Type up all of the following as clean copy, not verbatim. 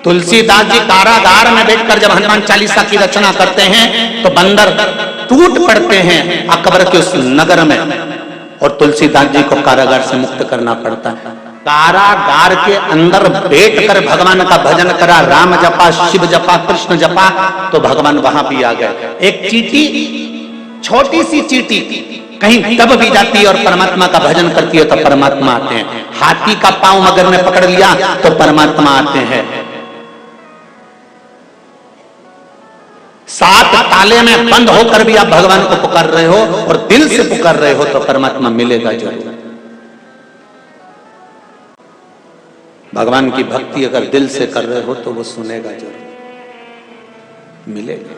तुलसीदास जी कारागार में बैठकर जब हनुमान चालीसा की रचना करते हैं तो बंदर टूट पड़ते हैं अकबर के उस नगर में, और तुलसीदास जी को कारागार से मुक्त करना पड़ता है। कारागार के अंदर बैठकर भगवान का भजन करा, राम जपा, शिव जपा, कृष्ण जपा, तो भगवान वहां भी आ गए। एक चींटी, छोटी सी चींटी कहीं दब भी जाती है और परमात्मा का भजन करती है तो परमात्मा आते हैं। हाथी का पांव मगर ने पकड़ लिया तो परमात्मा आते हैं। सात ताले में बंद होकर भी आप भगवान को पुकार रहे हो और दिल से पुकार रहे हो तो परमात्मा मिलेगा जरूर। भगवान की भक्ति अगर दिल से कर रहे हो तो वो सुनेगा जरूर, मिलेगा।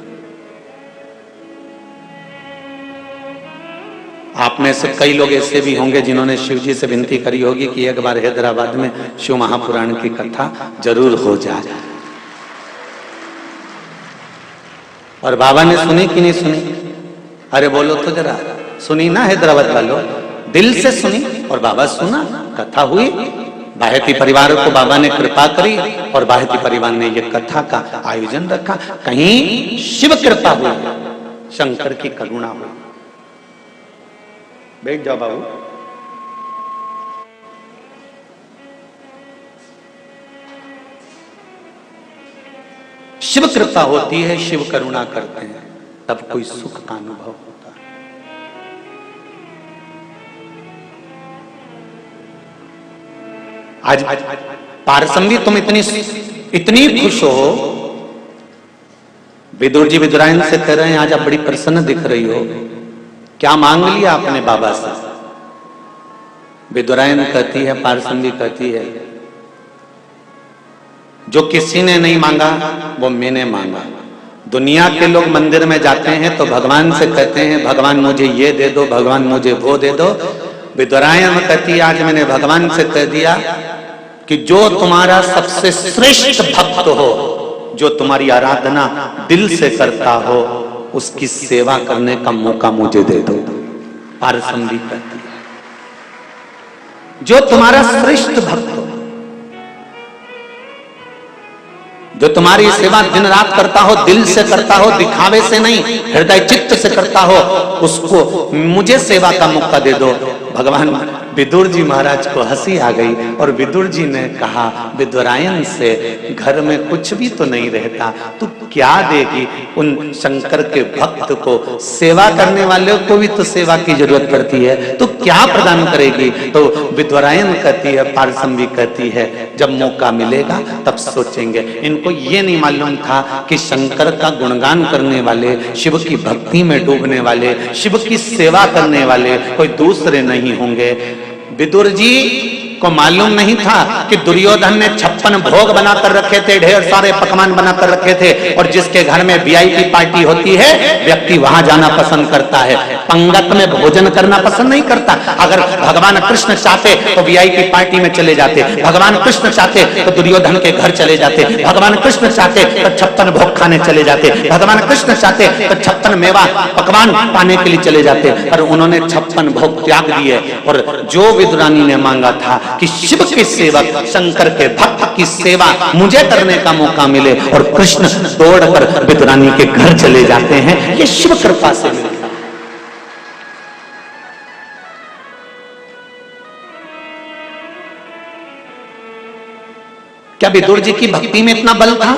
आप में से कई लोग ऐसे भी होंगे जिन्होंने शिव जी से विनती करी होगी कि एक बार हैदराबाद में शिव महापुराण की कथा जरूर हो जाए। और बाबा ने सुनी कि नहीं सुनी? अरे बोलो तो जरा, सुनी ना हैदराबाद वालों? दिल से सुनी और बाबा सुना, कथा हुई। बाहेती परिवार को बाबा ने कृपा करी और बाहेती परिवार ने ये कथा का आयोजन रखा। कहीं शिव कृपा हुई, शंकर की करुणा हुई। बैठ जाओ बाबू। शिव कृपा होती है, शिव करुणा करते हैं, तब कोई सुख का अनुभव होता है। आज पारसमणी तुम इतनी खुश हो। विदुर जी विदुरायन से कह रहे हैं आज आप बड़ी प्रसन्न दिख रही हो, क्या मांग लिया आपने बाबा से? विदुरायन कहती है, पारसमणी कहती है, जो किसी ने नहीं मांगा वो मैंने मांगा। दुनिया के लोग मंदिर में जाते हैं तो भगवान से कहते हैं भगवान मुझे ये दे दो, भगवान मुझे वो दे दो। विदुरायन कहती है आज मैंने भगवान से कह दिया कि जो तुम्हारा सबसे श्रेष्ठ भक्त हो, जो तुम्हारी आराधना दिल से करता हो, उसकी सेवा करने का मौका मुझे दे दो। पारसमणी कहती है जो तुम्हारा श्रेष्ठ भक्त हो, जो तुम्हारी सेवा दिन रात करता हो, दिल से करता हो, दिखावे से नहीं, हृदय चित्त से करता हो, उसको मुझे सेवा का मौका दे दो। भगवान विदुर जी महाराज को हंसी आ गई और विदुर जी ने कहा विदुरायन से, घर में कुछ भी तो नहीं रहता, तू क्या देगी उन शंकर के भक्त को? सेवा करने वाले को भी तो सेवा की जरूरत पड़ती है, तो क्या प्रदान करेगी? तो विदुरायन कहती है, पारसमणी कहती है जब मौका मिलेगा तब सोचेंगे। इनको ये नहीं मालूम था कि शंकर का गुणगान करने वाले, शिव की भक्ति में डूबने वाले, शिव की सेवा करने वाले कोई दूसरे नहीं होंगे। विदुर जी को मालूम नहीं था कि दुर्योधन ने 56 भोग बनाकर रखे थे, ढेर सारे पकवान बनाकर रखे थे, और जिसके घर में वीआईपी पार्टी होती है व्यक्ति वहां जाना पसंद करता है, पंगत में भोजन करना पसंद नहीं करता। अगर भगवान कृष्ण चाहते तो वीआईपी पार्टी में चले जाते, भगवान कृष्ण चाहते तो दुर्योधन के घर चले जाते, भगवान कृष्ण चाहते तो 56 भोग खाने चले जाते, भगवान कृष्ण चाहते तो 56 मेवा पकवान पाने के लिए चले जाते। पर उन्होंने 56 भोग त्याग दिए और जो विदुरानी ने मांगा था कि शिव के सेवक, शंकर के भक्त की सेवा मुझे करने का मौका मिले, और कृष्ण दौड़कर विदुरानी के घर चले जाते हैं, ये शिव कृपा से मिलता है। क्या विदुर जी की भक्ति में इतना बल था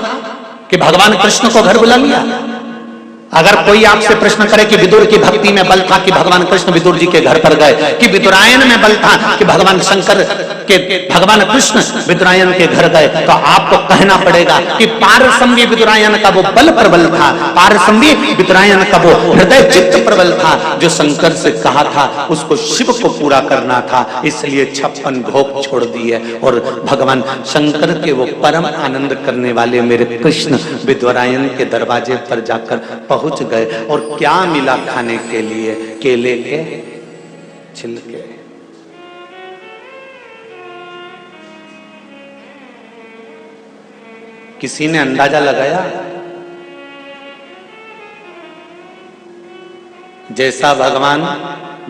कि भगवान कृष्ण को घर बुला लिया? अगर कोई आपसे प्रश्न करे कि विदुर की भक्ति में बल था कि भगवान कृष्ण विदुर जी के घर पर गए, कि विदुरायन में बल था कि भगवान शंकर के भगवान कृष्ण विदुरायन के घर गए, तो आपको कहना पड़ेगा कि पारसमणी विदुरायन का वो बल प्रबल था, पारसमणी विदुरायन का वो हृदय चित्त प्रबल था, जो शंकर से कहा था उसको शिव को पूरा करना था, इसलिए 56 भोग छोड़ दिए और भगवान शंकर के वो परम आनंद करने वाले मेरे कृष्ण विदुरायन के दरवाजे पर जाकर पहुंच गए। और क्या मिला खाने के लिए? केले के छिलके। किसी ने अंदाजा लगाया? जैसा भगवान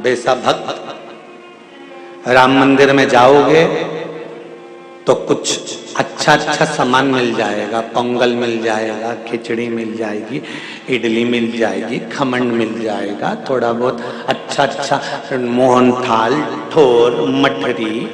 वैसा भक्त। राम मंदिर में जाओगे तो कुछ अच्छा अच्छा सामान मिल जाएगा, पोंगल मिल जाएगा, खिचड़ी मिल जाएगी, इडली मिल जाएगी, खमन मिल जाएगा, थोड़ा बहुत अच्छा अच्छा मोहन थाल, ठोर, मठरी,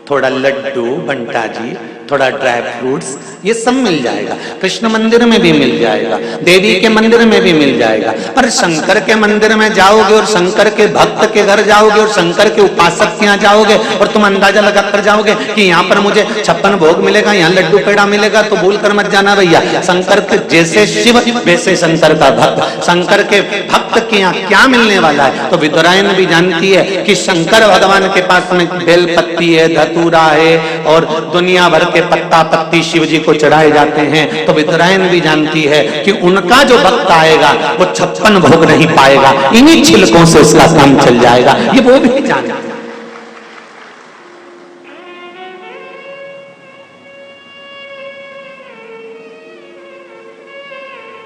थोड़ा लड्डू, बंटा जी, थोड़ा ड्राई फ्रूट्स, ये सब मिल जाएगा। कृष्ण मंदिर में भी मिल जाएगा, देवी के मंदिर में भी मिल जाएगा। पर शंकर के मंदिर में जाओगे और शंकर के भक्त के घर जाओगे और शंकर के उपासक के यहाँ जाओगे और तुम अंदाजा लगा कर जाओगे कि यहाँ पर मुझे 56 भोग मिलेगा, यहाँ लड्डू पेड़ा मिलेगा, तो भूल कर मत जाना भैया। शंकर के जैसे शिव वैसे शंकर का भक्त, शंकर के भक्त के यहाँ क्या मिलने वाला है। तो विदुरायन भी जानती है कि शंकर भगवान के पास में बेलपत्ती है, धतूरा है और दुनिया भर के पत्ता पत्ती शिव जी को चढ़ाए जाते हैं। तो विदुरायन भी जानती है कि उनका जो भक्त आएगा वो 56 भोग नहीं पाएगा, इन्हीं छिलकों से उसका काम चल जाएगा, ये वो भी जानती है।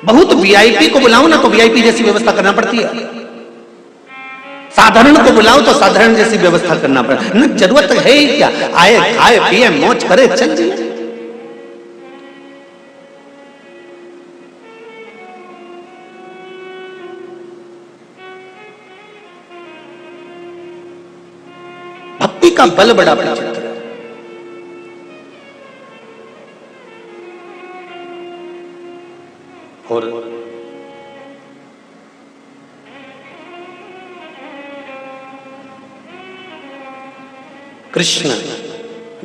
बहुत वीआईपी को बुलाओ ना तो वीआईपी जैसी व्यवस्था करना पड़ती है, साधारण को बुलाओ तो साधारण जैसी व्यवस्था करना पड़ता है। जरूरत है ही क्या, आए खाए पिए मौज करे चल जाए। भक्ति का बल बड़ा विचित्र है। और कृष्ण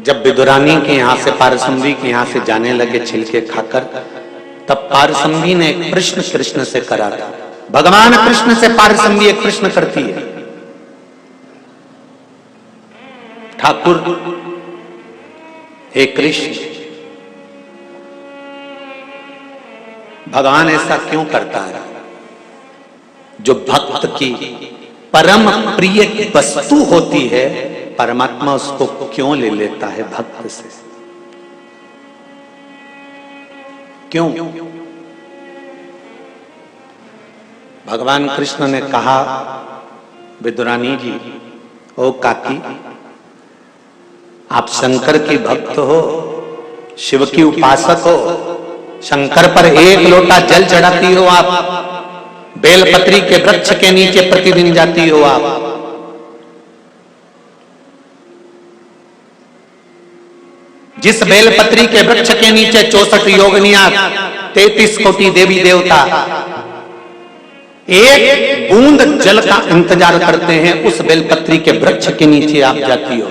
जब विदुरानी के यहां से पारसमरी के यहां से जाने लगे छिलके खाकर, तब पारसमरी ने एक प्रश्न कृष्ण से करा था। भगवान कृष्ण से पारसमरी एक प्रश्न करती है, ठाकुर हे कृष्ण, भगवान ऐसा क्यों करता है? जो भक्त की परम प्रिय वस्तु होती है परमात्मा उसको क्यों ले लेता है भक्त से? क्यों? भगवान कृष्ण ने कहा, विदुरानी जी, ओ काकी, आप शंकर की भक्त हो, शिव की उपासक हो, शंकर पर एक लोटा जल चढ़ाती हो आप, बेलपत्री के वृक्ष के नीचे प्रतिदिन जाती हो आप, जिस बेलपत्री के वृक्ष के नीचे 64 योगिनियां, 33 कोटि देवी देवता एक बूंद जल का इंतजार करते हैं, उस बेलपत्री के वृक्ष के नीचे आप जाती हो,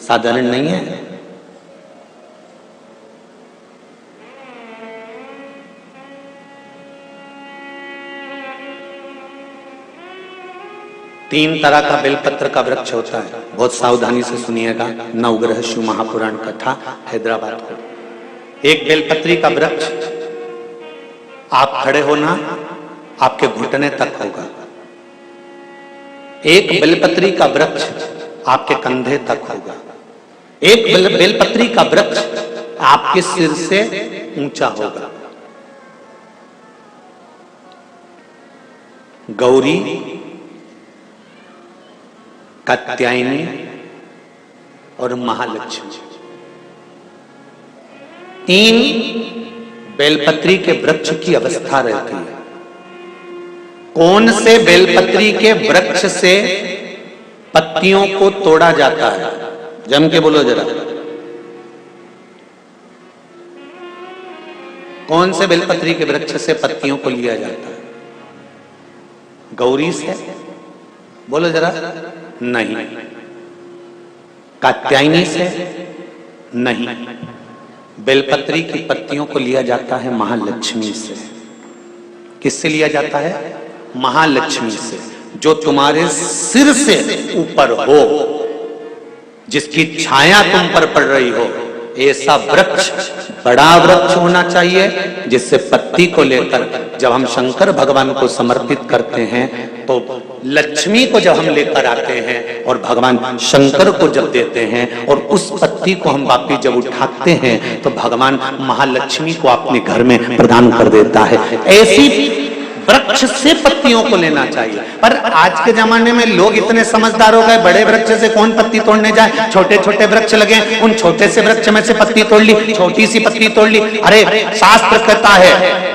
साधारण नहीं है। तीन तरह का बेलपत्र का वृक्ष होता है, बहुत सावधानी से सुनिएगा। नवग्रह शिव महापुराण कथा हैदराबाद को। एक बेलपत्री का वृक्ष आप खड़े होना आपके घुटने तक होगा, एक बेलपत्री का वृक्ष आपके कंधे तक होगा, एक बेलपत्री का वृक्ष आपके सिर से ऊंचा होगा। गौरी, कात्यायनी और महालक्ष्मी, तीन बेलपत्री के वृक्ष की अवस्था रहती है। कौन से बेलपत्री के वृक्ष से पत्तियों को तोड़ा जाता है? जम के बोलो जरा, कौन से बेलपत्री के वृक्ष से पत्तियों को लिया जाता है? गौरी से? बोलो जरा। नहीं। कात्यायनी से? नहीं। बेलपत्री की पत्तियों को लिया जाता है महालक्ष्मी से। किससे लिया जाता है? महालक्ष्मी से, जो तुम्हारे सिर से ऊपर हो, जिसकी छाया तुम पर पड़ रही हो। ऐसा वृक्ष, बड़ा वृक्ष होना चाहिए, जिससे पत्ती को लेकर जब हम शंकर भगवान को समर्पित करते हैं तो लक्ष्मी को जब हम लेकर आते हैं और भगवान शंकर को जब देते हैं और उस पत्ती को हम वापिस जब उठाते हैं तो भगवान महालक्ष्मी को अपने घर में प्रदान कर देता है। ऐसी वृक्ष से पत्तियों को लेना चाहिए। पर आज के जमाने में लोग इतने समझदार हो गए, बड़े वृक्ष से कौन पत्ती तोड़ने जाए, छोटे छोटे वृक्ष लगे, उन छोटे से वृक्ष में से पत्ती तोड़ ली, छोटी सी पत्ती तोड़ ली। अरे शास्त्र कहता है,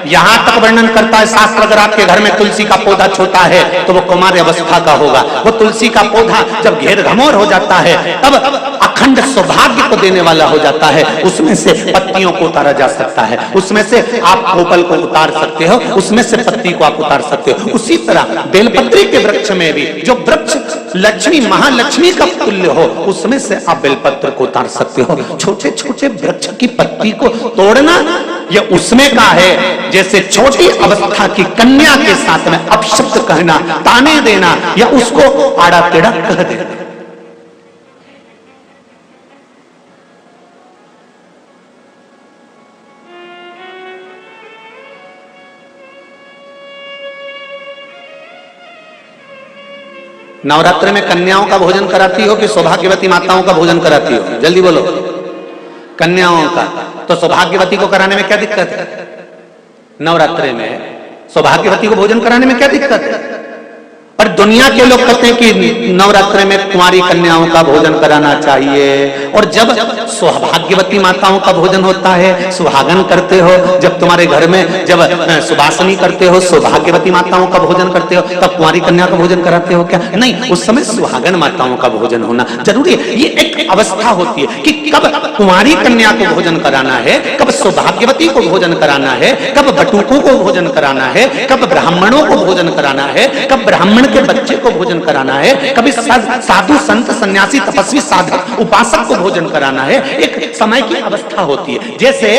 यहां तक वर्णन करता है शास्त्र, अगर आपके घर में तुलसी का पौधा छोटा है तो वो कुमार अवस्था का होगा। वो तुलसी का पौधा जब घेर घमोर हो जाता है तब अखंड सौभाग्य को देने वाला हो जाता है। उसमें से पत्तियों को उतारा जा सकता है, उसमें से आप कोपल को उतार सकते हो, उसमें से पत्ती को आप उतार सकते हो। उसी तरह बेलपत्री के वृक्ष में भी जो वृक्ष लक्ष्मी महालक्ष्मी का तुल्य हो, उसमें से आप बेलपत्र को उतार सकते हो। छोटे छोटे वृक्ष की पत्ती को तोड़ना यह उसमें का है जैसे छोटी अवस्था की कन्या के साथ में अपशब्द कहना, ताने देना या उसको आड़ा टेढ़ा कह देना। नवरात्र में कन्याओं का भोजन कराती हो कि सौभाग्यवती माताओं का भोजन कराती हो? जल्दी बोलो। कन्याओं का। तो सौभाग्यवती को कराने में क्या दिक्कत है? नवरात्र में सौभाग्यवती को भोजन कराने में क्या दिक्कत है? पर दुनिया के लोग कहते हैं कि नवरात्र में कुंवारी कन्याओं का भोजन कराना चाहिए। और जब सौभाग्यवती माताओं का भोजन होता है, सुहागन करते हो, जब तुम्हारे घर में जब सुभाषनी करते हो, सौभाग्यवती माताओं का भोजन करते हो, तब कुंवारी कन्या का भोजन कराते हो क्या? नहीं, उस समय सुहागन माताओं का भोजन होना जरूरी है। ये एक अवस्था होती है कि कब कुंवारी कन्या को भोजन कराना है, कब सौभाग्यवती को भोजन कराना है, कब बटुकों को भोजन कराना है, कब ब्राह्मणों को भोजन कराना है, कब ब्राह्मण के बच्चे को भोजन कराना है, कभी साधु संत सन्यासी तपस्वी साधक उपासक को भोजन कराना है। एक समय की अवस्था होती है। जैसे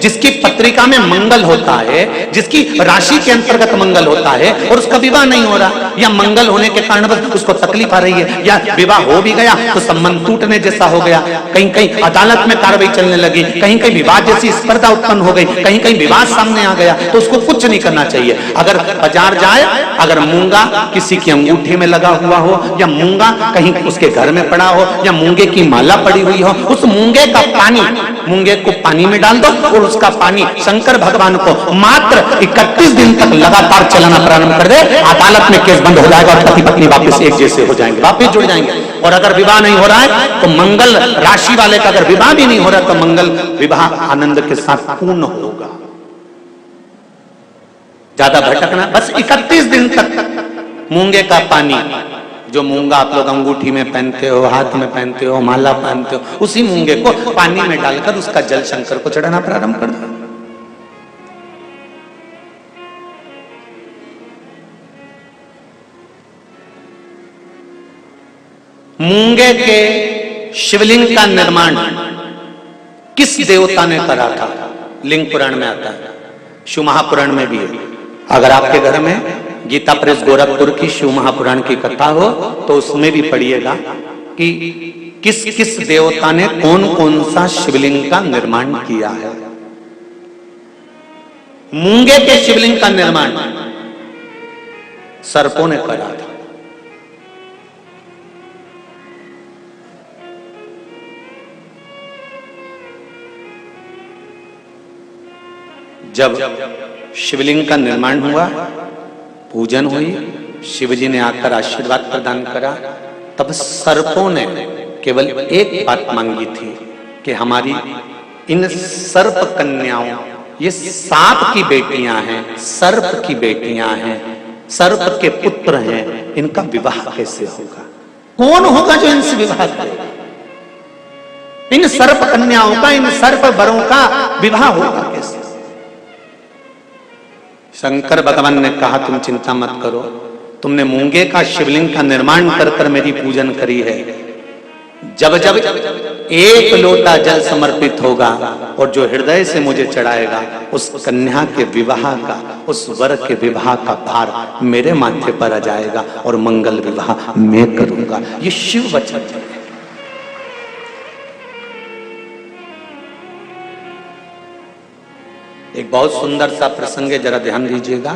जिसकी पत्रिका में मंगल होता है, जिसकी राशि के अंतर्गत मंगल होता है और उसका विवाह नहीं हो रहा, या मंगल होने के कारण बस उसको तकलीफ आ रही है, या विवाह हो भी गया तो संबंध टूटने जैसा हो गया, कहीं कहीं अदालत में कार्रवाई चलने लगी, कहीं कहीं विवाद जैसी स्पर्धा उत्पन्न हो गई, कहीं कहीं विवाद सामने आ गया, तो उसको कुछ नहीं करना चाहिए। अगर बाजार जाए, अगर मूंगा किसी की अंगूठी में लगा हुआ हो, या मूंगा कहीं उसके घर में पड़ा हो, या मूंगे की माला पड़ी हुई हो, उस मूंगे का पानी, मूंगे को पानी में डाल दो और उसका पानी शंकर भगवान को मात्र 31 दिन तक लगातार चलाना प्रारंभ कर दे, अदालत में केस बंद हो जाएगा और पति पत्नी वापस एक जैसे हो जाएंगे, वापस जुड़ जाएंगे। और अगर विवाह नहीं हो रहा है तो मंगल राशि वाले का अगर विवाह भी नहीं हो रहा तो मंगल विवाह आनंद के साथ पूर्ण होगा। ज्यादा भटकना, बस 31 दिन तक मूंगे का पानी, जो मूंगा आप लोग अंगूठी में पहनते हो, हाथ में पहनते हो, माला पहनते हो, उसी मूंगे को पानी में डालकर उसका जल शंकर को चढ़ाना प्रारंभ कर दो। मूंगे के शिवलिंग का निर्माण किस देवता ने करा था? लिंग पुराण में आता है, शिव महापुराण में भी है। अगर आपके घर में गीता प्रेस गोरखपुर की शिव महापुराण की कथा हो तो उसमें भी पढ़िएगा कि किस किस देवता ने कौन कौन सा शिवलिंग का निर्माण किया है। मूंगे के शिवलिंग का निर्माण सर्पों ने करा था। जब शिवलिंग का निर्माण हुआ, पूजन हुई, शिवजी ने आकर आशीर्वाद प्रदान करा, तब सर्पों ने केवल एक बात मांगी थी कि हमारी इन सर्प कन्याओं, ये सांप की बेटियां हैं, सर्प की बेटियां हैं, सर्प के पुत्र हैं, इनका विवाह कैसे होगा? कौन होगा जो इनसे विवाह करेगा? इन सर्प कन्याओं का, इन सर्प वरों का विवाह होगा कैसे? शंकर भगवान ने कहा तुम चिंता मत करो, तुमने मूंगे का शिवलिंग का निर्माण कर कर मेरी पूजन करी है। जब जब एक लोटा जल समर्पित होगा और जो हृदय से मुझे चढ़ाएगा, उस कन्या के विवाह का, उस वर के विवाह का भार मेरे माथे पर आ जाएगा और मंगल विवाह मैं करूंगा। ये शिव वचन है। एक बहुत सुंदर सा प्रसंग है, जरा ध्यान दीजिएगा।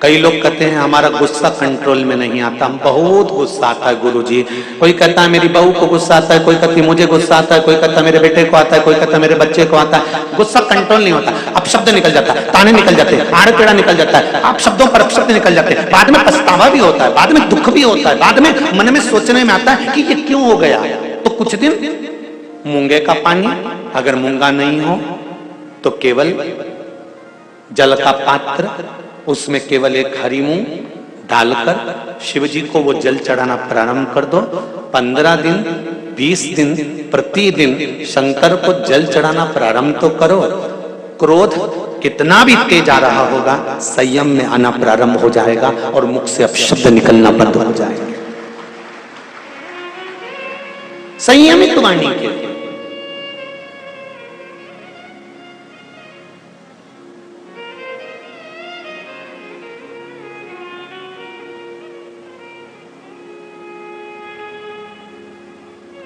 कई लोग कहते हैं हमारा गुस्सा कंट्रोल में नहीं आता, हम बहुत गुस्सा आता है गुरुजी। कोई कहता है मेरी बहू को गुस्सा आता है, कोई कहती है मुझे गुस्सा आता है, कोई कहता है मेरे बेटे को आता है, कोई कहता है मेरे बच्चे को आता है। गुस्सा कंट्रोल नहीं होता, अब शब्द निकल जाता है, ताने निकल जाते हैं, आड़ टेढ़ा निकल जाता है, आप शब्दों पर अपशब्द निकल जाते हैं, बाद में पछतावा भी होता है, बाद में दुख भी होता है, बाद में मन में सोचने में आता है कि ये क्यों हो गया। तो कुछ दिन मूंगे का पानी, अगर मूंगा नहीं हो तो केवल जल का पात्र, उसमें केवल एक हरी मूंग डालकर शिव जी को वो जल चढ़ाना प्रारंभ कर दो। 15 दिन 20 दिन प्रतिदिन शंकर को जल चढ़ाना प्रारंभ तो करो। क्रोध कितना भी तेज आ रहा होगा, संयम में आना प्रारंभ हो जाएगा और मुख से अपशब्द निकलना बंद हो जाएगा। संयमित वाणी के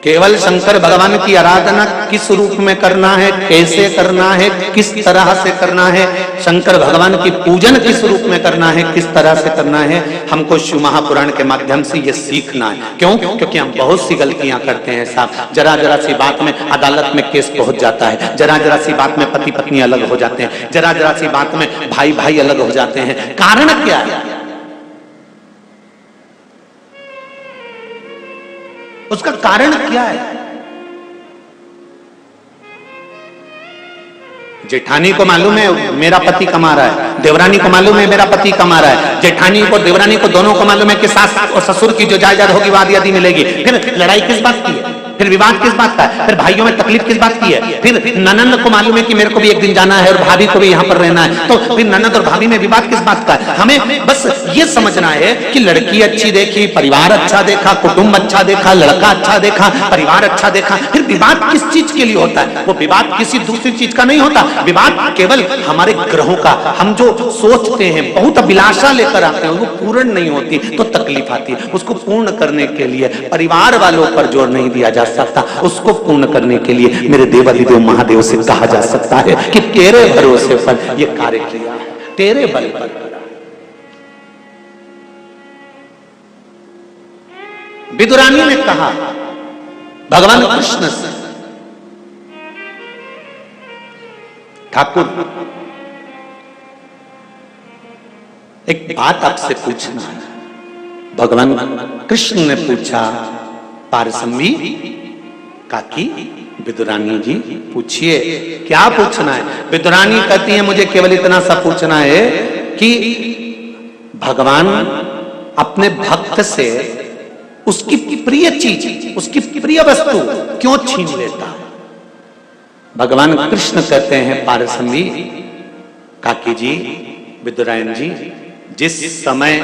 केवल शंकर भगवान की आराधना किस रूप में करना है, कैसे करना है, किस तरह से करना है, शंकर भगवान की पूजन किस रूप में करना है, किस तरह से करना है, हमको शिव महापुराण के माध्यम से ये सीखना है। क्यों? क्योंकि हम बहुत सी गलतियां करते हैं साहब। जरा जरा सी बात में अदालत में केस पहुंच जाता है, जरा जरा सी बात में पति पत्नी अलग हो जाते हैं, जरा जरा सी बात में भाई भाई अलग हो जाते हैं। कारण क्या है? उसका कारण क्या है? जेठानी को मालूम है मेरा पति कमा रहा है, देवरानी को मालूम है मेरा पति कमा रहा है, जेठानी को देवरानी को दोनों को मालूम है कि सास और ससुर की जो जायदाद होगी वो आधी आधी मिलेगी। फिर लड़ाई किस बात की है? फिर विवाद किस बात का है? फिर भाइयों में तकलीफ किस बात की है? फिर ननंद को मालूम है कि मेरे को भी एक दिन जाना है और भाभी को भी यहाँ पर रहना है, तो फिर ननंद और भाभी में विवाद किस बात का है? हमें बस ये समझना है कि लड़की अच्छी देखी, परिवार अच्छा देखा, कुटुंब अच्छा देखा, लड़का अच्छा देखा, परिवार अच्छा देखा, फिर विवाद किस चीज के लिए होता है? वो विवाद किसी दूसरी चीज का नहीं होता, विवाद केवल हमारे ग्रहों का। हम जो सोचते हैं, बहुत अभिलाषा लेकर आते हैं, वो पूर्ण नहीं होती तो तकलीफ आती है। उसको पूर्ण करने के लिए परिवार वालों पर जोर नहीं दिया जा सकता, उसको पूर्ण करने के लिए मेरे देवाधिदेव महादेव से कहा जा सकता है कि तेरे भरोसे पर यह कार्य किया, तेरे बल पर करा। विदुरानी ने कहा भगवान कृष्ण से, ठाकुर एक बात आपसे पूछना है। भगवान कृष्ण ने पूछा, पारसम्भी काकी विदुरानी जी पूछिए, क्या पूछना है? विदुरानी कहती है मुझे केवल इतना सा पूछना है कि भगवान अपने भक्त से उसकी प्रिय चीज, उसकी प्रिय वस्तु क्यों छीन लेता है? भगवान कृष्ण कहते हैं पारसम्भी काकी जी, विदुरायन जी, जिस समय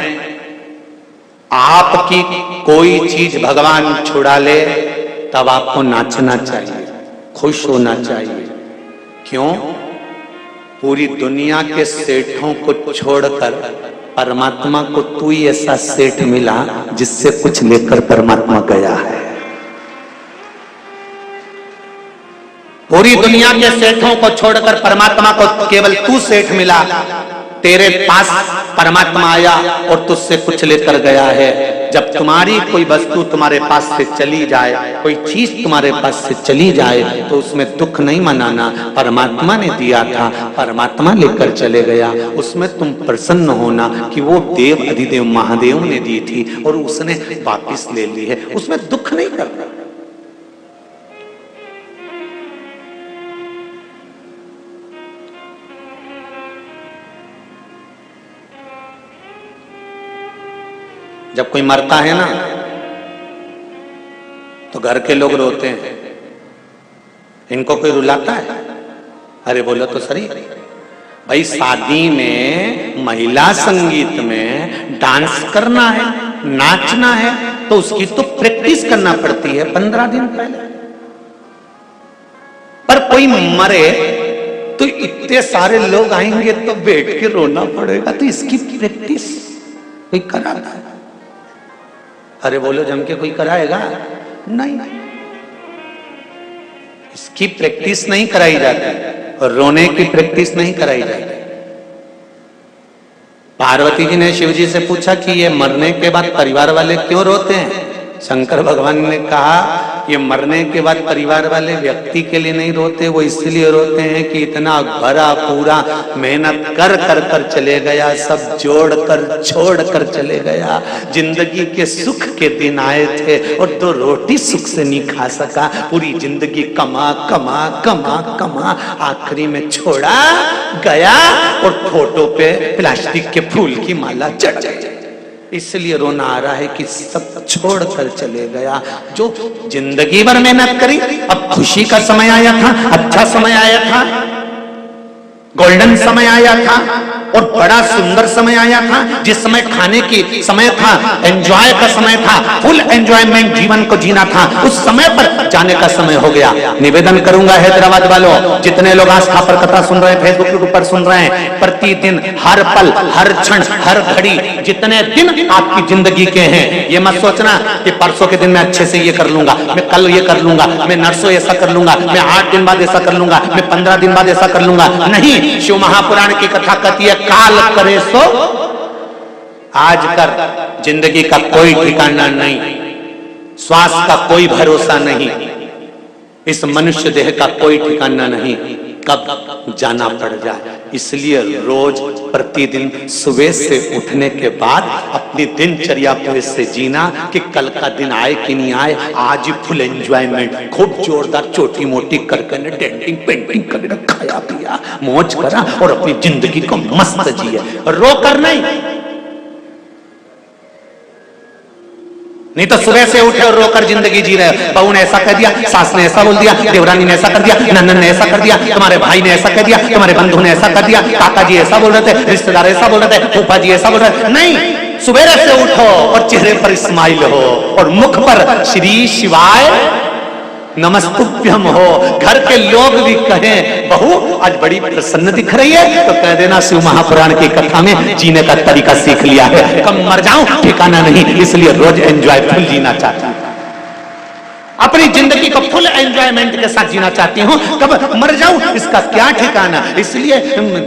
आपकी कोई चीज भगवान छुड़ा ले तब आपको नाचना चाहिए, खुश होना चाहिए। क्यों? पूरी दुनिया के सेठों को छोड़कर परमात्मा को तू ही ऐसा सेठ मिला जिससे कुछ लेकर परमात्मा गया है। पूरी दुनिया के सेठों को छोड़कर परमात्मा को केवल तू सेठ मिला, तेरे पास परमात्मा आया और तुझसे कुछ लेकर गया है। जब तुम्हारी कोई वस्तु तुम्हारे पास से चली जाए, कोई चीज तुम्हारे पास से चली जाए, तो उसमें दुख नहीं मनाना। परमात्मा ने दिया था, परमात्मा लेकर चले गया, उसमें तुम प्रसन्न होना कि वो देव अधिदेव महादेव ने दी थी और उसने वापिस ले ली है, उसमें दुख नहीं करना। जब कोई मरता है ना तो घर के लोग रोते हैं, इनको कोई रुलाता है? अरे बोलो तो सही भाई, शादी में महिला संगीत में डांस करना है, नाचना है, तो उसकी तो प्रैक्टिस करना पड़ती है 15 दिन पहले। पर कोई मरे तो इतने सारे लोग आएंगे तो बैठ के रोना पड़ेगा, तो इसकी प्रैक्टिस कोई कराता है? अरे बोलो जम के कोई कराएगा? नहीं, इसकी प्रैक्टिस नहीं कराई जाती और रोने की प्रैक्टिस नहीं कराई जाती। पार्वती जी ने शिव जी से पूछा कि ये मरने के बाद परिवार वाले क्यों रोते हैं? शंकर भगवान ने कहा ये मरने के बाद परिवार वाले व्यक्ति के लिए नहीं रोते, वो इसलिए रोते हैं कि इतना भरा पूरा मेहनत कर कर कर चले गया, सब जोड़ कर छोड़ कर चले गया, जिंदगी के सुख के दिन आए थे और 2 रोटी सुख से नहीं खा सका, पूरी जिंदगी कमा कमा कमा कमा आखिरी में छोड़ा गया और फोटो पे प्लास्टिक के फूल की माला चढ़ गई। इसलिए रोना आ रहा है कि सब छोड़ कर चले गया। जो जिंदगी भर मेहनत करी, अब खुशी का समय आया था, अच्छा समय आया था, गोल्डन समय आया था और बड़ा सुंदर समय आया था, जिस समय खाने की समय था, एंजॉय का समय था, फुल एंजॉयमेंट जीवन को जीना था, उस समय पर जाने का समय हो गया। निवेदन करूंगा हैदराबाद वालों, जितने लोग आस्था पर कथा सुन रहे हैं, फेसबुक के ऊपर सुन रहे हैं, प्रतिदिन हर पल हर क्षण हर घड़ी जितने दिन आपकी जिंदगी के हैं, ये मत सोचना कि परसों के दिन मैं अच्छे से ये कर लूंगा, मैं कल ये कर लूंगा, मैं नरसों ऐसा कर लूंगा, मैं 8 दिन बाद ऐसा कर लूंगा, मैं 15 दिन बाद ऐसा कर लूंगा। नहीं, शिव महापुराण की कथा कहती है काल करे सो आज कर। जिंदगी का कोई ठिकाना नहीं, श्वास का कोई भरोसा नहीं, इस मनुष्य देह का कोई ठिकाना नहीं, कब जाना पड़ जाए। इसलिए रोज प्रतिदिन सुबह से उठने के बाद अपनी दिनचर्या को इससे जीना कि कल का दिन आए कि नहीं आए, आज ही फुल एंजॉयमेंट, खूब जोरदार छोटी मोटी करके डेंटिंग पेंटिंग करके खाया पिया मौज करा और अपनी जिंदगी को मस्त जिए, रो कर नहीं। नहीं तो सुबह से उठे और रोकर जिंदगी जी रहे, बहू ने ऐसा कह दिया, सास ने ऐसा बोल दिया, देवरानी ने ऐसा कर दिया, नंदन ने ऐसा कर दिया, तुम्हारे भाई ने ऐसा कह दिया, तुम्हारे बंधु ने ऐसा कर दिया, काका जी ऐसा बोल रहे थे, रिश्तेदार ऐसा बोल रहे थे, फूफा जी ऐसा बोल रहे थे। नहीं, सुबह से उठो और चेहरे पर स्माइल हो और मुख पर श्री शिवाय नमस्तुभ्यम हो। घर के लोग भी कहें बहू आज बड़ी प्रसन्न दिख रही है, तो कह देना शिव महापुराण की कथा में जीने का तरीका सीख लिया है, कब मर जाऊं ठिकाना नहीं, इसलिए रोज एंजॉयफुल जीना चाहता हूं, अपनी जिंदगी को फुल एंजॉयमेंट के साथ जीना चाहती हूँ, कब मर जाऊं इसका क्या ठिकाना। इसलिए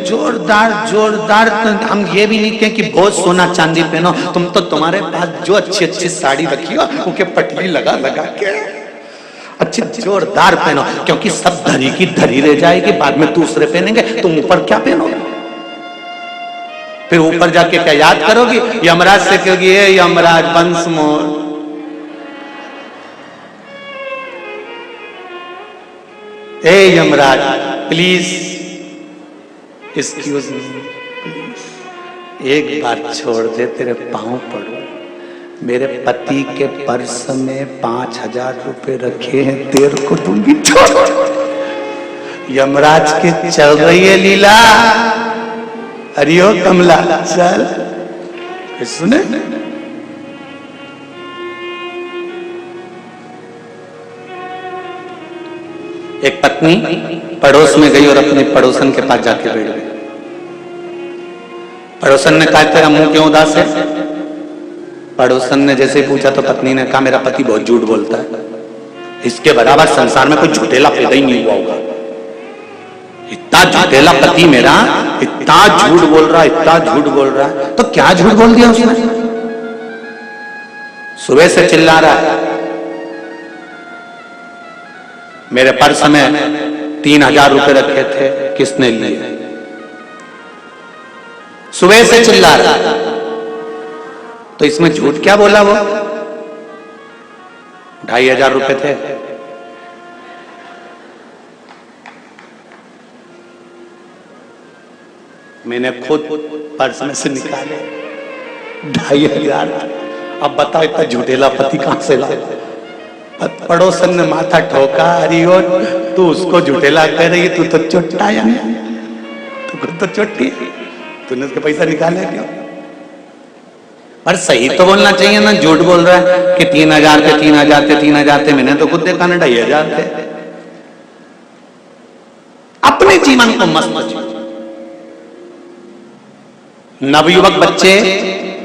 जोरदार जोरदार हम ये भी नहीं कहें कि बहुत सोना चांदी पहनो, तुम तो तुम्हारे पास जो अच्छी अच्छी साड़ी रखी हो उनके पटली लगा लगा के अच्छी जोरदार पहनो, क्योंकि सब धरी की धरी रह जाएगी, बाद में दूसरे पहनेंगे, तुम ऊपर क्या पहनोगे? फिर ऊपर जाके क्या याद करोगी? यमराज से कहोगी ये यमराज वंश मोर, ए Yamraj please excuse me, please एक बार छोड़ दे, तेरे पांव पड़ो, मेरे पति के पर्स में 5000 रुपए रखे हैं, तेरे को दूंगी, छोड़। यमराज के चल रही है लीला, हरिओ कमला चल, सुने एक पत्नी पड़ोस में गई और अपने पड़ोसन के पास जाके बैठ गई। पड़ोसन ने कहा तेरा मुंह क्यों उदास है? पड़ोसन ने जैसे पूछा तो पत्नी ने कहा मेरा पति बहुत झूठ बोलता है, इसके बराबर संसार में कोई झूठेला पैदा ही नहीं हुआ होगा, इतना झूठेला पति मेरा, इतना झूठ बोल रहा है, इतना झूठ बोल रहा है। तो क्या झूठ बोल दिया उसने? सुबह से चिल्ला रहा है मेरे पर्स में 3000 रुपए रखे थे, किसने लिए? सुबह से चिल्ला रहा है, तो इसमें झूठ क्या बोला? वो 2500 रुपए थे, मैंने खुद पर्स में से निकाले 2500। अब बताओ इतना झूठेला पति कहां से ला? पड़ोसन ने माथा ठोका, अरे ओ तू उसको झूठेला कह रही, तू तो चोट्टा है, तू खुद तो चोट्टी, तूने उसके पैसा निकाले क्यों? पर सही तो बोलना चाहिए ना, झूठ बोल रहा है कि 3000 थे 3000 थे 3000 थे, मैंने तो खुद देखा ना 2500 थे। अपने जीवन को मस्त जियो। नवयुवक बच्चे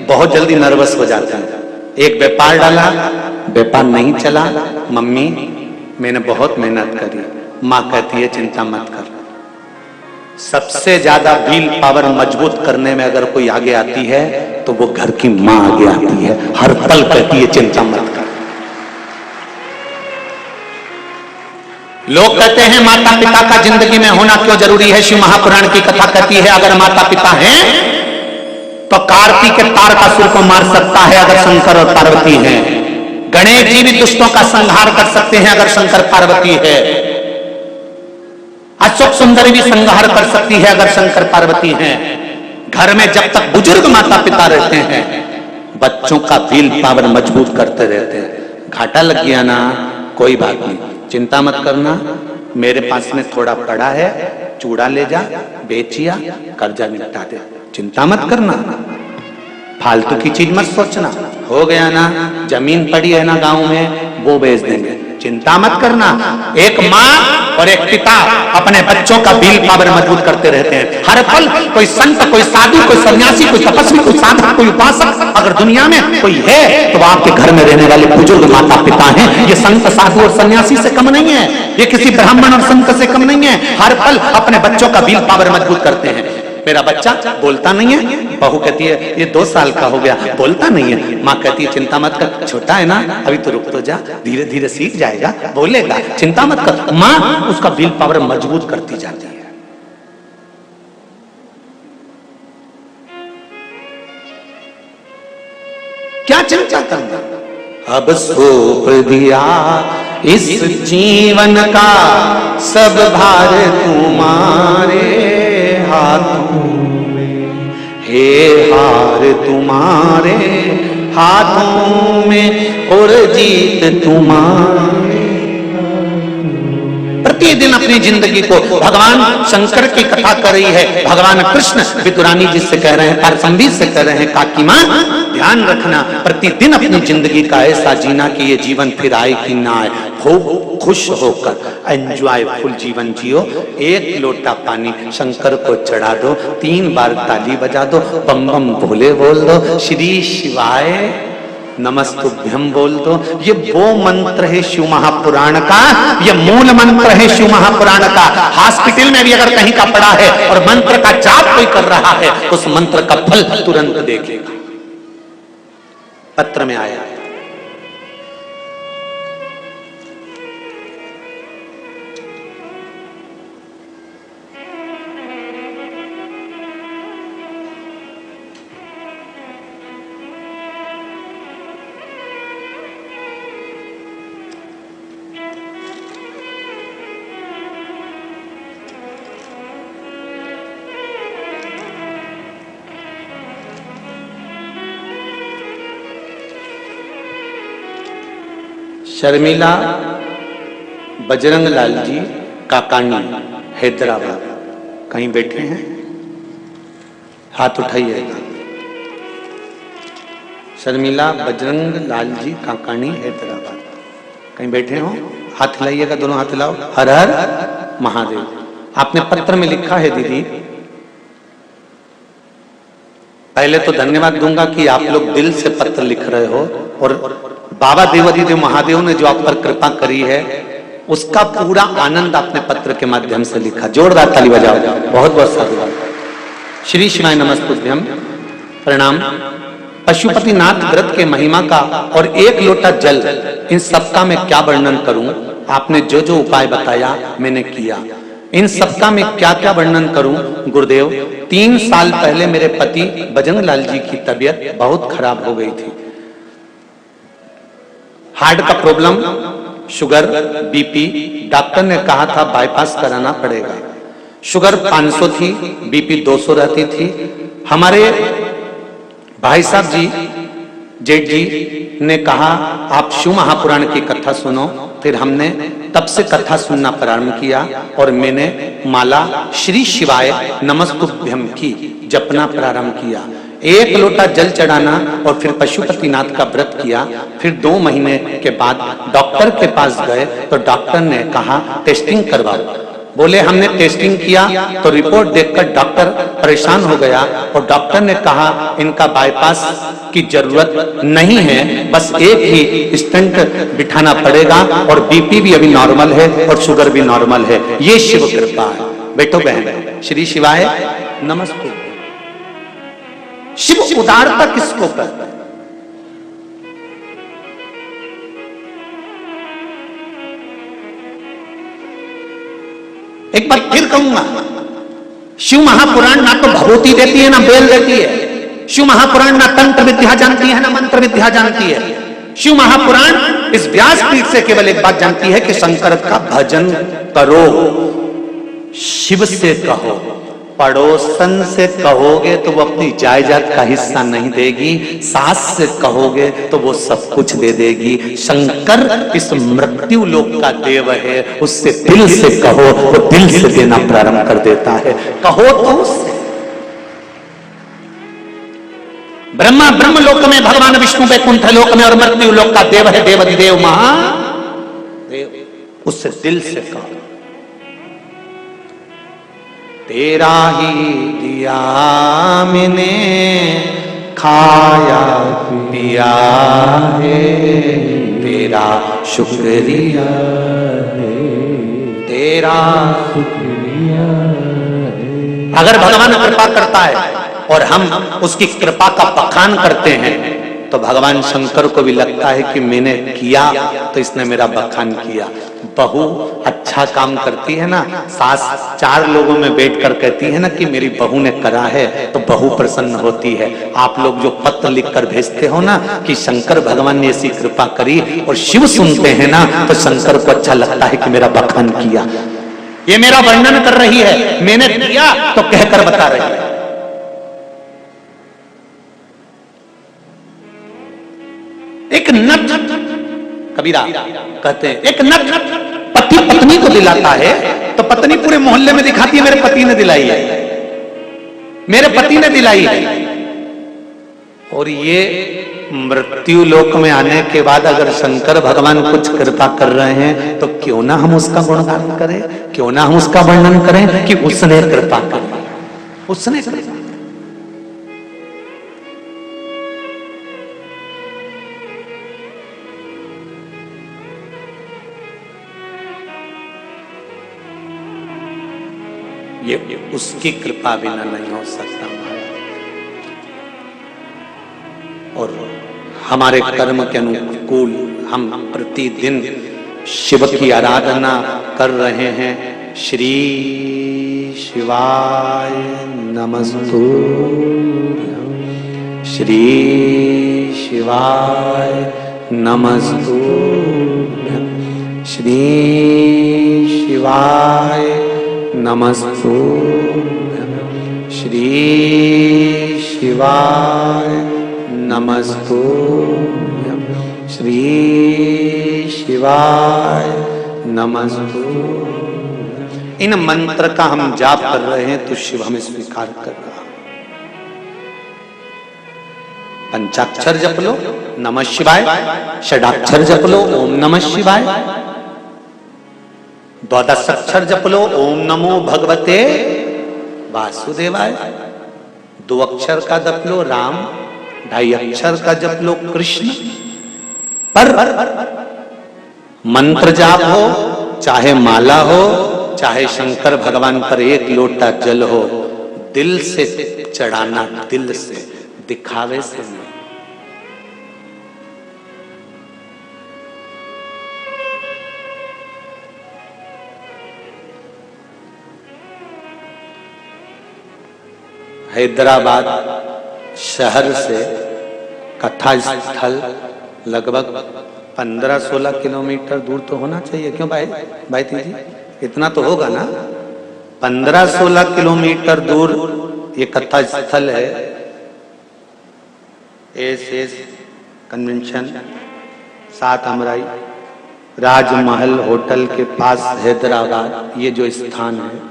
बहुत जल्दी नर्वस हो जाते हैं। एक व्यापार डाला, व्यापार नहीं चला, मम्मी मैंने बहुत मेहनत करी, माँ कहती है चिंता मत कर, सबसे ज्यादा व्हील पावर मजबूत करने में अगर कोई आगे आती है तो वो घर की मां आगे आती है। हर पल कहती है चिंता मत कर। लोग कहते हैं माता पिता का जिंदगी में होना क्यों जरूरी है? शिव महापुराण की कथा कहती है अगर माता पिता हैं तो कार्तिक के तारकासुर को मार सकता है अगर शंकर और पार्वती हैं। गणेश जी भी दुष्टों का संहार कर सकते हैं अगर शंकर पार्वती है। अशोक सुंदरी भी संहार कर सकती है अगर शंकर पार्वती हैं। घर में जब तक बुजुर्ग माता पिता रहते हैं बच्चों का व्हील पावर मजबूत करते रहते हैं। घाटा लग गया ना, कोई बात नहीं, चिंता मत करना, मेरे पास में थोड़ा पड़ा है, चूड़ा ले जा, बेचिया, कर्जा निपटा दे, चिंता मत करना, फालतू की चीज मत सोचना। हो गया ना, जमीन पड़ी है ना गांव में, वो बेच देंगे, चिंता मत करना। एक माँ और एक पिता अपने बच्चों का व्हील पावर मजबूत करते रहते हैं। हर पल कोई संत, कोई साधु, कोई सन्यासी, कोई तपस्वी, कोई साधक, कोई उपासक अगर दुनिया में कोई है तो आपके घर में रहने वाले बुजुर्ग माता पिता हैं। ये संत, साधु और सन्यासी से कम नहीं है, ये किसी ब्राह्मण और संत से कम नहीं है। हर पल अपने बच्चों का व्हील पावर मजबूत करते हैं। मेरा बच्चा बोलता नहीं है, बहू कहती है ये 2 साल का हो गया बोलता नहीं है, माँ कहती है चिंता मत कर, छोटा है ना अभी तो रुक तो जा, धीरे धीरे सीख जाएगा, बोलेगा, चिंता मत कर। माँ उसका व्हील पावर मजबूत करती जाती है। क्या चिंता करना, अब सौंप दिया इस जीवन का सब भार तुम्हारे हाथों में, हे हार तुम्हारे हाथों में और जीत तुम्हारे। प्रतिदिन अपनी जिंदगी को भगवान शंकर की कथा कर रही है। भगवान कृष्ण विदुरानी जी से कह रहे हैं, पारसंबी से कह रहे हैं, काकी मां ध्यान रखना, प्रतिदिन अपनी जिंदगी का ऐसा जीना कि ये जीवन फिर आए कि ना आए, खूब खुश होकर एंजॉयफुल जीवन जियो। 1 लोटा पानी शंकर को चढ़ा दो, 3 बार ताली बजा दो, बम बम भोले बोल दो, श्री शिवाय नमस्तुभ्यम बोल दो। ये वो मंत्र है शिव महापुराण का, ये मूल मंत्र है शिव महापुराण का। हॉस्पिटल में भी अगर कहीं का पड़ा है और मंत्र का जाप कोई कर रहा है तो उस मंत्र का फल तुरंत देखेगा। पत्र में आया है। शर्मिला बजरंग लाल जी काकानी हैदराबाद, कहीं बैठे हैं? हाथ उठाइएगा। शर्मिला बजरंग लाल जी काकानी हैदराबाद, कहीं बैठे हो? हाथ हिलाइएगा, दोनों हाथ हिलाओ। हर हर महादेव। आपने पत्र में लिखा है दीदी, पहले तो धन्यवाद दूंगा कि आप लोग दिल से पत्र लिख रहे हो और बाबा देवादिदेव महादेव ने जो आप पर कृपा करी है उसका पूरा आनंद आपने पत्र के माध्यम से लिखा। जोरदार ताली बजाओ, बहुत बहुत साधुवाद। श्री शिवाय नमस्तुभ्यम, प्रणाम। पशुपतिनाथ व्रत के महिमा का और 1 लोटा जल, इन सबका मैं क्या वर्णन करूं? आपने जो जो उपाय बताया मैंने किया, इन सबका मैं क्या क्या वर्णन करूं? गुरुदेव, 3 साल पहले मेरे पति बजरंग लाल जी की तबीयत बहुत खराब हो गई थी। हार्ट का प्रॉब्लम, शुगर, बीपी, डॉक्टर ने कहा था बाईपास कराना पड़ेगा। शुगर 500 थी, बीपी 200 रहती थी। हमारे भाई साहब जी, जेठ जी ने कहा आप शिव महापुराण की कथा सुनो। फिर हमने तब से कथा सुनना प्रारंभ किया और मैंने माला श्री शिवाय नमस्तुभ्यम की जपना प्रारंभ किया। 1 लोटा जल चढ़ाना और फिर पशुपतिनाथ का व्रत किया। फिर 2 महीने के बाद डॉक्टर के पास गए तो डॉक्टर ने कहा टेस्टिंग करवाओ। बोले हमने टेस्टिंग किया तो रिपोर्ट देखकर डॉक्टर परेशान हो गया और डॉक्टर ने कहा इनका बाईपास की जरूरत नहीं है, बस एक ही स्टेंट बिठाना पड़ेगा और बीपी भी अभी नॉर्मल है और शुगर भी नॉर्मल है। ये शिव कृपा है। बैठो बहन, श्री शिवाय नमस्ते। शिव उदारता किसको कहते हैं? एक बार फिर कहूंगा, शिव महापुराण ना तो भभूति देती है ना बेल देती है। शिव महापुराण ना तंत्र विद्या जानती है ना मंत्र विद्या जानती है। शिव महापुराण इस व्यासपीठ से केवल एक बात जानती है कि शंकर का भजन करो, शिव से कहो। पड़ोसन से कहोगे तो वो अपनी जायदाद का हिस्सा नहीं देगी, सास से कहोगे तो वो सब कुछ दे देगी। शंकर इस मृत्यु लोक का देव है, उससे दिल से कहो वो दिल से देना प्रारंभ कर देता है। कहो तो उससे। ब्रह्मा ब्रह्म लोक में, भगवान विष्णु वैकुंठ लोक में, और मृत्यु लोक का देव है देवाधिदेव महादेव, उससे दिल से कहो। तेरा ही दिया मैंने खाया पिया है, तेरा शुक्रिया है, तेरा शुक्रिया है। अगर भगवान कृपा करता है और हम उसकी कृपा का बखान करते हैं तो भगवान शंकर को भी लगता है कि मैंने किया तो इसने मेरा बखान किया। बहू अच्छा काम करती है ना, सास चार लोगों में बैठकर कहती है ना कि मेरी बहू ने करा है, तो बहू प्रसन्न होती है। आप लोग जो पत्र लिखकर भेजते हो ना कि शंकर भगवान ने ऐसी कृपा करी, और शिव सुनते हैं ना तो शंकर को अच्छा लगता है कि मेरा बखान किया, ये मेरा वर्णन कर रही है, मैंने किया तो कहकर बता रही है। एक नट, कबीरा कहते हैं, एक नट पति पत्नी को दिलाता है तो पत्नी पूरे मोहल्ले में दिखाती है मेरे पति ने दिलाई है, मेरे पति ने दिलाई है। और ये मृत्यु लोक में आने के बाद अगर शंकर भगवान कुछ कृपा कर रहे हैं तो क्यों ना हम उसका गुणगान करें, क्यों ना हम उसका वर्णन करें कि उसने कृपा कर, उसने कृपा। ये उसकी कृपा बिना नहीं हो सकता। और हमारे कर्म के अनुकूल हम प्रतिदिन शिव की आराधना कर रहे हैं। श्री शिवाय नमस्तु, श्री शिवाय नमस्तु, श्री शिवाय नमस्तु, श्री शिवाय नमस्तु, श्री शिवाय नमस्तु। इन मंत्र का हम जाप कर रहे हैं तो शिव हमें स्वीकार कर रहा। पंचाक्षर जप लो नमः शिवाय, षडाक्षर जप लो ओम नमः शिवाय, द्वादश अक्षर जप लो ओम नमो भगवते वासुदेवाय, 2 अक्षर का जप लो राम, 2.5 अक्षर का जप लो कृष्ण। पर मंत्र जाप हो, चाहे माला हो, चाहे शंकर भगवान पर 1 लोटा जल हो, दिल से चढ़ाना, दिल से, दिखावे से नहीं। हैदराबाद शहर से कथा स्थल लगभग 15-16 किलोमीटर दूर तो होना चाहिए, क्यों भाई जी इतना तो होगा ना। 15-16 किलोमीटर दूर ये कथा स्थल है। एस कन्वेंशन 7 अमराई राजमहल होटल के पास हैदराबाद, ये जो स्थान है।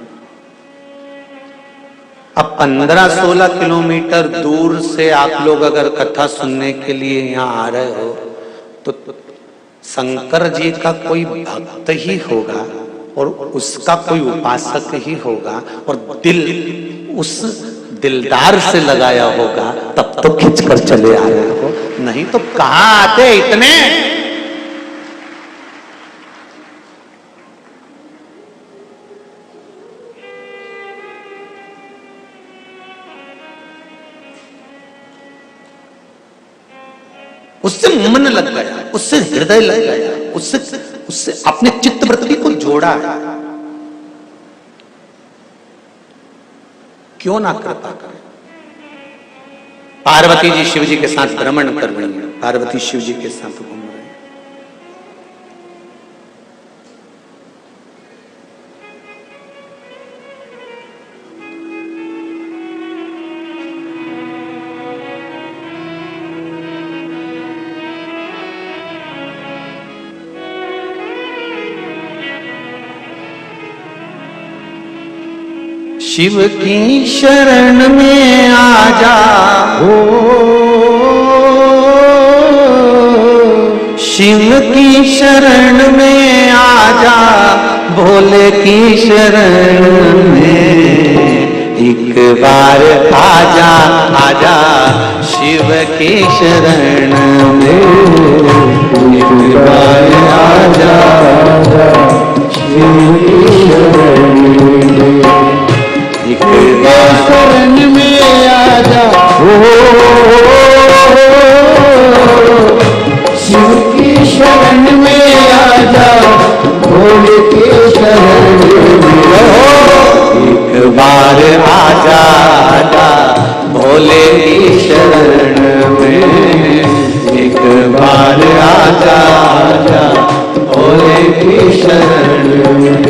अब 15-16 किलोमीटर दूर से आप लोग अगर कथा सुनने के लिए यहाँ आ रहे हो तो शंकर जी का कोई भक्त ही होगा और उसका कोई उपासक ही होगा, और दिल उस दिलदार से लगाया होगा, तब तो खिंचकर चले आ रहे हो, नहीं तो कहाँ आते इतने। उससे मन लग गया, उससे हृदय लग गया, उससे अपने चित्त वृत्ति को जोड़ा है। क्यों ना कृपा करें। पार्वती जी शिव जी के साथ भ्रमण कर रही हैं, पार्वती शिव जी के साथ घूम रही हैं। शिव की शरण में आ जा हो, शिव की शरण में आ जा, भोले की शरण में एक बार आजा आजा, शिव की शरण में एक बार आजा, शिव की शरण में एक बार शरण में आजा हो, शिव की शरण में आजा, भोले की शरण में एक बार आजा आजा, भोले की शरण में एक बार आजा आजा, भोले की शरण में।